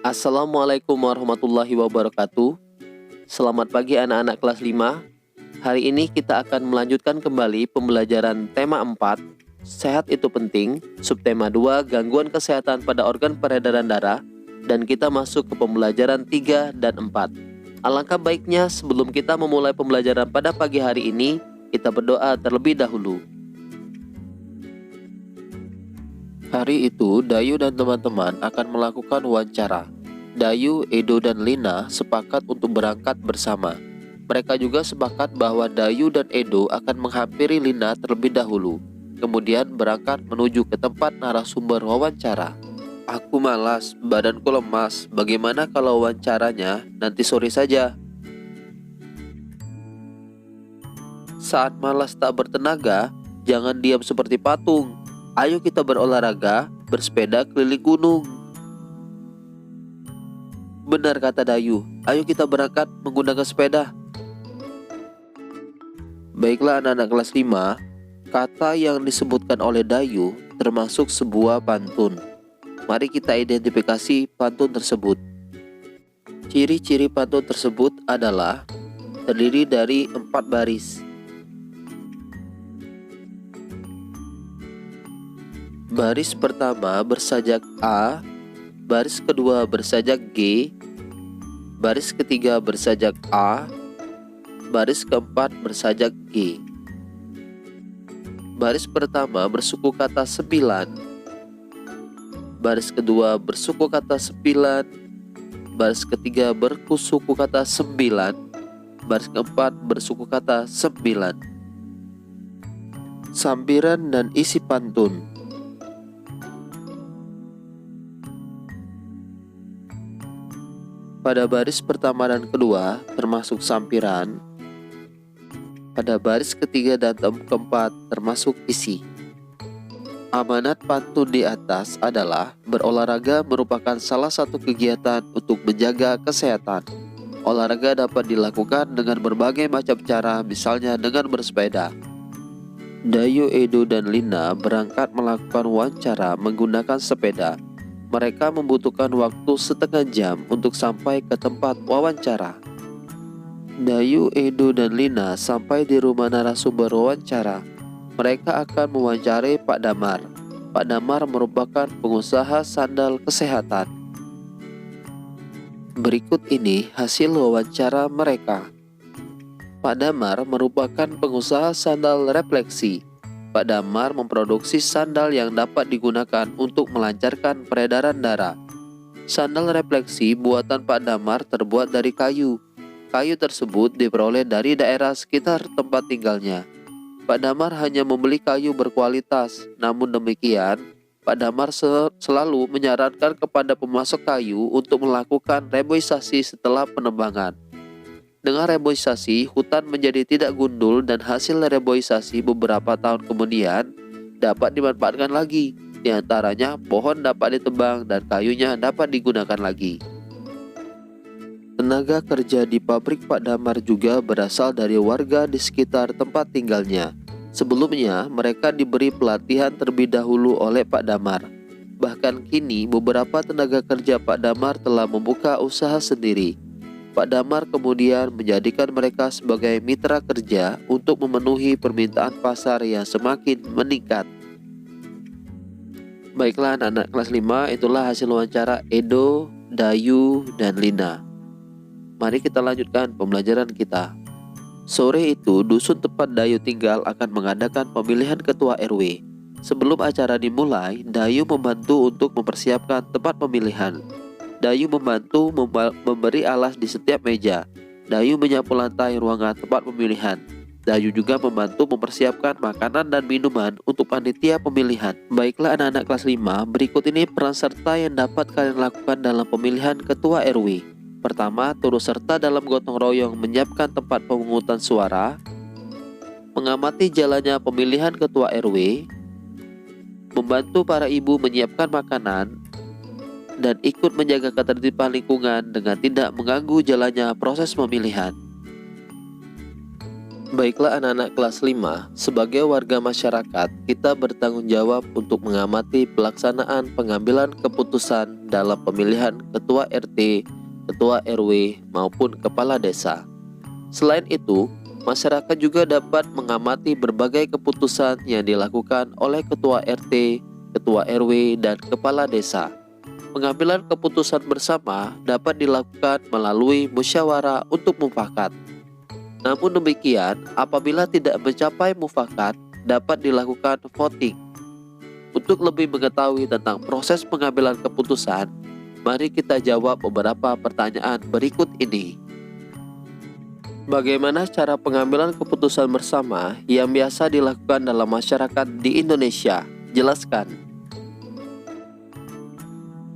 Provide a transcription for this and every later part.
Assalamualaikum warahmatullahi wabarakatuh. Selamat pagi anak-anak kelas 5. Hari ini kita akan melanjutkan kembali pembelajaran tema 4, Sehat itu penting, subtema 2, gangguan kesehatan pada organ peredaran darah, dan kita masuk ke pembelajaran 3 dan 4. Alangkah baiknya sebelum kita memulai pembelajaran pada pagi hari ini, kita berdoa terlebih dahulu. Hari itu, Dayu dan teman-teman akan melakukan wawancara. Dayu, Edo, dan Lina sepakat untuk berangkat bersama. Mereka juga sepakat bahwa Dayu dan Edo akan menghampiri Lina terlebih dahulu, kemudian berangkat menuju ke tempat narasumber wawancara. Aku malas, badanku lemas. Bagaimana kalau wawancaranya nanti sore saja? Saat malas tak bertenaga, jangan diam seperti patung. Ayo kita berolahraga, bersepeda keliling gunung. Benar kata Dayu, ayo kita berangkat menggunakan sepeda. Baiklah anak-anak kelas 5, kata yang disebutkan oleh Dayu termasuk sebuah pantun. Mari kita identifikasi pantun tersebut. Ciri-ciri pantun tersebut adalah terdiri dari 4 baris. Baris pertama bersajak A, baris kedua bersajak G, baris ketiga bersajak A, baris keempat bersajak G. Baris pertama bersuku kata 9, baris kedua bersuku kata 9, baris ketiga bersuku kata 9, baris keempat bersuku kata 9. Sampiran dan isi pantun. Pada baris pertama dan kedua termasuk sampiran. Pada baris ketiga dan keempat termasuk isi. Amanat pantun di atas adalah berolahraga merupakan salah satu kegiatan untuk menjaga kesehatan. Olahraga dapat dilakukan dengan berbagai macam cara, misalnya dengan bersepeda. Dayu, Edo, dan Lina berangkat melakukan wawancara menggunakan sepeda. Mereka membutuhkan waktu setengah jam untuk sampai ke tempat wawancara. Dayu, Edo, dan Lina sampai di rumah narasumber wawancara. Mereka akan mewawancarai Pak Damar. Pak Damar merupakan pengusaha sandal kesehatan. Berikut ini hasil wawancara mereka. Pak Damar merupakan pengusaha sandal refleksi. Pak Damar memproduksi sandal yang dapat digunakan untuk melancarkan peredaran darah. Sandal refleksi buatan Pak Damar terbuat dari kayu. Kayu tersebut diperoleh dari daerah sekitar tempat tinggalnya. Pak Damar hanya membeli kayu berkualitas. Namun demikian, Pak Damar selalu menyarankan kepada pemasok kayu untuk melakukan reboisasi setelah penebangan. Dengan reboisasi, hutan menjadi tidak gundul dan hasil reboisasi beberapa tahun kemudian dapat dimanfaatkan lagi. Di antaranya, pohon dapat ditebang dan kayunya dapat digunakan lagi. Tenaga kerja di pabrik Pak Damar juga berasal dari warga di sekitar tempat tinggalnya. Sebelumnya, mereka diberi pelatihan terlebih dahulu oleh Pak Damar. Bahkan kini, beberapa tenaga kerja Pak Damar telah membuka usaha sendiri. Pak Damar kemudian menjadikan mereka sebagai mitra kerja untuk memenuhi permintaan pasar yang semakin meningkat. Baiklah anak-anak kelas 5, itulah hasil wawancara Edo, Dayu, dan Lina. Mari kita lanjutkan pembelajaran kita. Sore itu, dusun tempat Dayu tinggal akan mengadakan pemilihan ketua RW. Sebelum acara dimulai, Dayu membantu untuk mempersiapkan tempat pemilihan. Dayu membantu memberi alas di setiap meja. Dayu menyapu lantai ruangan tempat pemilihan. Dayu juga membantu mempersiapkan makanan dan minuman untuk panitia pemilihan. Baiklah anak-anak kelas 5, berikut ini peran serta yang dapat kalian lakukan dalam pemilihan ketua RW. Pertama, turut serta dalam gotong royong menyiapkan tempat pemungutan suara, mengamati jalannya pemilihan ketua RW, membantu para ibu menyiapkan makanan, dan ikut menjaga ketertiban lingkungan dengan tidak mengganggu jalannya proses pemilihan. Baiklah anak-anak kelas 5, sebagai warga masyarakat, kita bertanggung jawab untuk mengamati pelaksanaan pengambilan keputusan dalam pemilihan ketua RT, ketua RW, maupun kepala desa. Selain itu, masyarakat juga dapat mengamati berbagai keputusan yang dilakukan oleh ketua RT, ketua RW, dan kepala desa. Pengambilan keputusan bersama dapat dilakukan melalui musyawarah untuk mufakat. Namun demikian, apabila tidak mencapai mufakat, dapat dilakukan voting. Untuk lebih mengetahui tentang proses pengambilan keputusan, mari kita jawab beberapa pertanyaan berikut ini. Bagaimana cara pengambilan keputusan bersama yang biasa dilakukan dalam masyarakat di Indonesia? Jelaskan.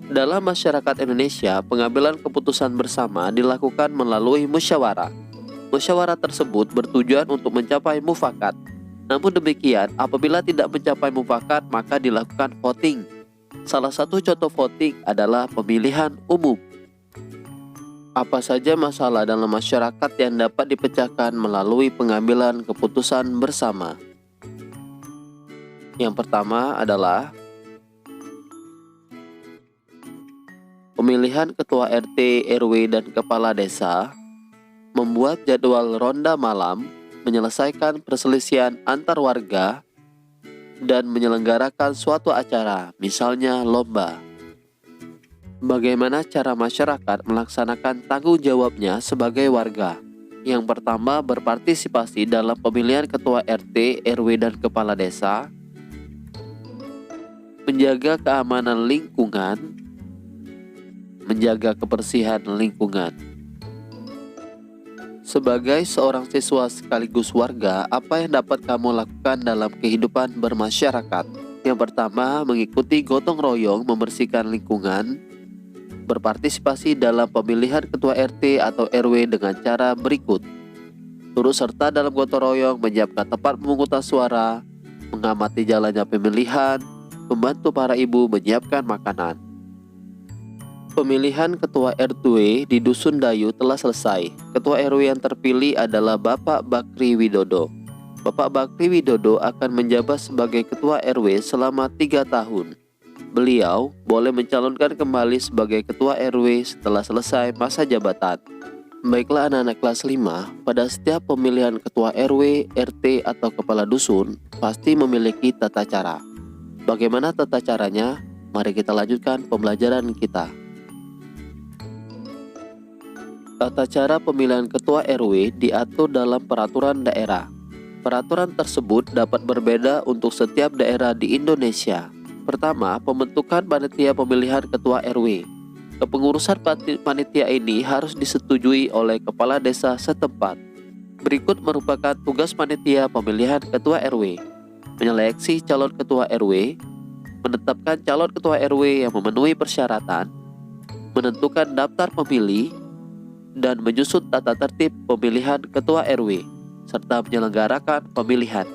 Dalam masyarakat Indonesia, pengambilan keputusan bersama dilakukan melalui musyawarah. Musyawarah tersebut bertujuan untuk mencapai mufakat. Namun demikian, apabila tidak mencapai mufakat, maka dilakukan voting. Salah satu contoh voting adalah pemilihan umum. Apa saja masalah dalam masyarakat yang dapat dipecahkan melalui pengambilan keputusan bersama? Yang pertama adalah pemilihan ketua RT, RW, dan kepala desa, membuat jadwal ronda malam, menyelesaikan perselisihan antar warga, dan menyelenggarakan suatu acara, misalnya lomba. Bagaimana cara masyarakat melaksanakan tanggung jawabnya sebagai warga? Yang pertama, berpartisipasi dalam pemilihan ketua RT, RW, dan kepala desa, menjaga keamanan lingkungan, menjaga kebersihan lingkungan. Sebagai seorang siswa sekaligus warga, apa yang dapat kamu lakukan dalam kehidupan bermasyarakat? Yang pertama, mengikuti gotong royong membersihkan lingkungan, berpartisipasi dalam pemilihan ketua RT atau RW dengan cara berikut: turut serta dalam gotong royong, menyiapkan tempat pemungutan suara, mengamati jalannya pemilihan, membantu para ibu menyiapkan makanan. Pemilihan ketua RW di Dusun Dayu telah selesai. Ketua RW yang terpilih adalah Bapak Bakri Widodo. Bapak Bakri Widodo akan menjabat sebagai ketua RW selama 3 tahun. Beliau boleh mencalonkan kembali sebagai ketua RW setelah selesai masa jabatan. Baiklah anak-anak kelas 5, pada setiap pemilihan ketua RW, RT, atau kepala dusun pasti memiliki tata cara. Bagaimana tata caranya? Mari kita lanjutkan pembelajaran kita. Tata cara pemilihan ketua RW diatur dalam peraturan daerah. Peraturan tersebut dapat berbeda untuk setiap daerah di Indonesia. Pertama, pembentukan panitia pemilihan ketua RW. Kepengurusan panitia ini harus disetujui oleh kepala desa setempat. Berikut merupakan tugas panitia pemilihan ketua RW: menyeleksi calon ketua RW, menetapkan calon ketua RW yang memenuhi persyaratan, menentukan daftar pemilih, dan menyusun tata tertib pemilihan ketua RW, serta menyelenggarakan pemilihan.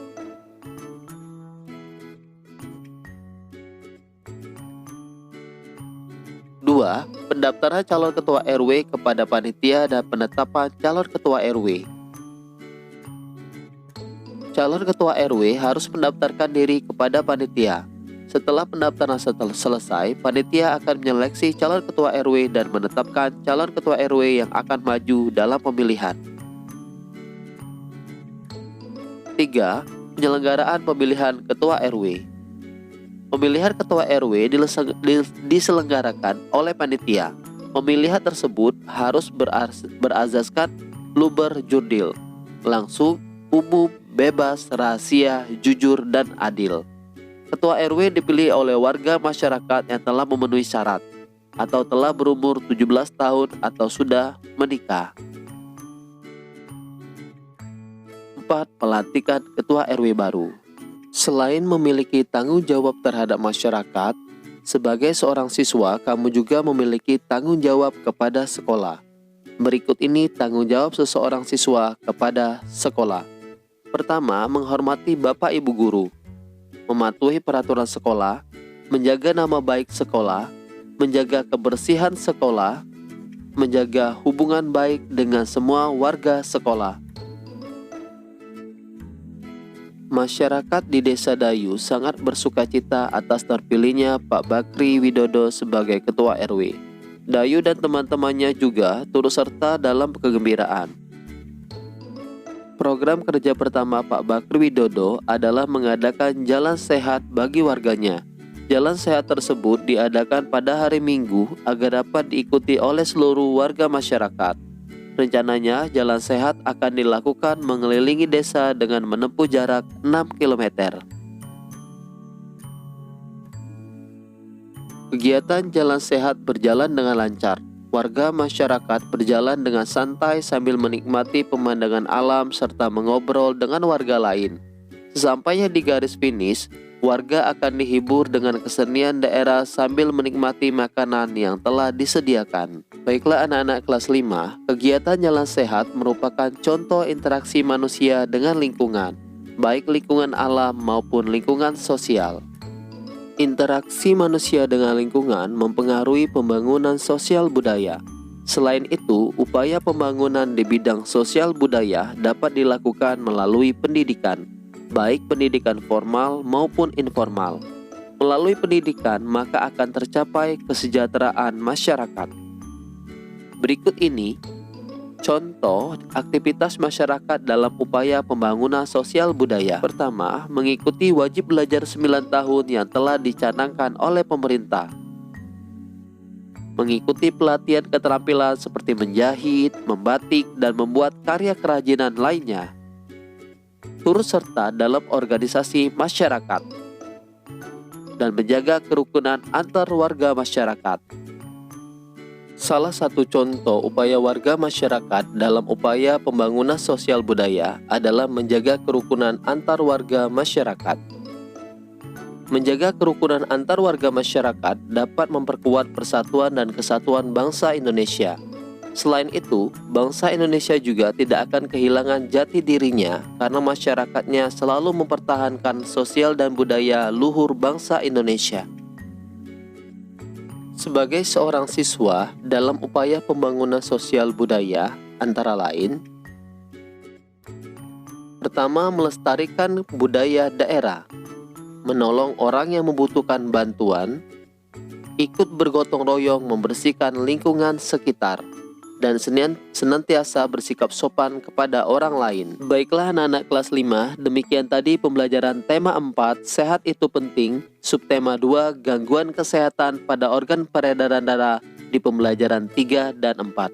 Dua, pendaftaran calon ketua RW kepada panitia dan penetapan calon ketua RW. Calon ketua RW harus mendaftarkan diri kepada panitia. Setelah pendaftaran selesai, panitia akan menyeleksi calon ketua RW dan menetapkan calon ketua RW yang akan maju dalam pemilihan. 3. Penyelenggaraan pemilihan ketua RW. Pemilihan ketua RW diselenggarakan oleh panitia. Pemilihan tersebut harus berazaskan luber jurdil, langsung, umum, bebas, rahasia, jujur, dan adil. Ketua RW dipilih oleh warga masyarakat yang telah memenuhi syarat atau telah berumur 17 tahun atau sudah menikah. 4. Pelantikan ketua RW baru. Selain memiliki tanggung jawab terhadap masyarakat, sebagai seorang siswa, kamu juga memiliki tanggung jawab kepada sekolah. Berikut ini tanggung jawab seseorang siswa kepada sekolah. Pertama, menghormati Bapak Ibu guru, mematuhi peraturan sekolah, menjaga nama baik sekolah, menjaga kebersihan sekolah, menjaga hubungan baik dengan semua warga sekolah. Masyarakat di Desa Dayu sangat bersukacita atas terpilihnya Pak Bakri Widodo sebagai Ketua RW. Dayu dan teman-temannya juga turut serta dalam kegembiraan. Program kerja pertama Pak Bakri Widodo adalah mengadakan jalan sehat bagi warganya. Jalan sehat tersebut diadakan pada hari Minggu agar dapat diikuti oleh seluruh warga masyarakat. Rencananya, jalan sehat akan dilakukan mengelilingi desa dengan menempuh jarak 6 km. Kegiatan jalan sehat berjalan dengan lancar. Warga masyarakat berjalan dengan santai sambil menikmati pemandangan alam serta mengobrol dengan warga lain. Sesampainya di garis finish, warga akan dihibur dengan kesenian daerah sambil menikmati makanan yang telah disediakan. Baiklah anak-anak kelas 5, kegiatan jalan sehat merupakan contoh interaksi manusia dengan lingkungan, baik lingkungan alam maupun lingkungan sosial. Interaksi manusia dengan lingkungan mempengaruhi pembangunan sosial budaya. Selain itu, upaya pembangunan di bidang sosial budaya dapat dilakukan melalui pendidikan, baik pendidikan formal maupun informal. Melalui pendidikan, maka akan tercapai kesejahteraan masyarakat. Berikut ini contoh aktivitas masyarakat dalam upaya pembangunan sosial budaya. Pertama, mengikuti wajib belajar 9 tahun yang telah dicanangkan oleh pemerintah. Mengikuti pelatihan keterampilan seperti menjahit, membatik, dan membuat karya kerajinan lainnya. Turut serta dalam organisasi masyarakat dan menjaga kerukunan antar warga masyarakat. Salah satu contoh upaya warga masyarakat dalam upaya pembangunan sosial budaya adalah menjaga kerukunan antar warga masyarakat. Menjaga kerukunan antar warga masyarakat dapat memperkuat persatuan dan kesatuan bangsa Indonesia. Selain itu, bangsa Indonesia juga tidak akan kehilangan jati dirinya karena masyarakatnya selalu mempertahankan sosial dan budaya luhur bangsa Indonesia. Sebagai seorang siswa dalam upaya pembangunan sosial budaya antara lain, pertama, melestarikan budaya daerah, menolong orang yang membutuhkan bantuan, ikut bergotong royong membersihkan lingkungan sekitar, dan senantiasa bersikap sopan kepada orang lain. Baiklah anak-anak kelas 5, demikian tadi pembelajaran tema 4, sehat itu penting, subtema 2, gangguan kesehatan pada organ peredaran darah di pembelajaran 3 dan 4.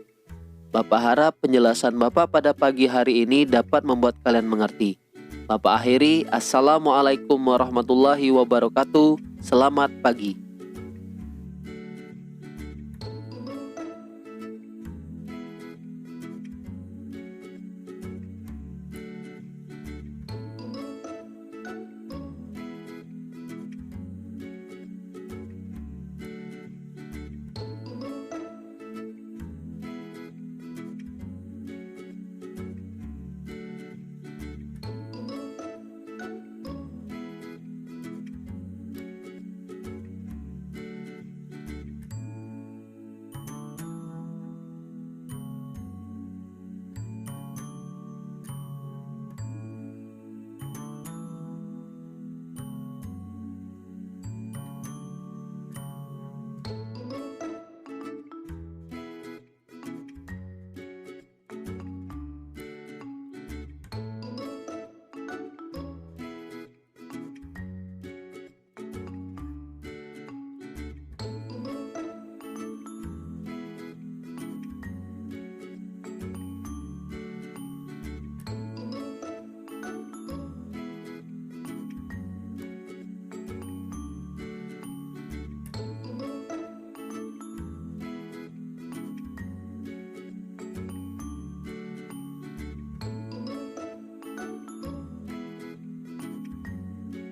Bapak harap penjelasan Bapak pada pagi hari ini dapat membuat kalian mengerti. Bapak akhiri, Assalamualaikum warahmatullahi wabarakatuh, selamat pagi.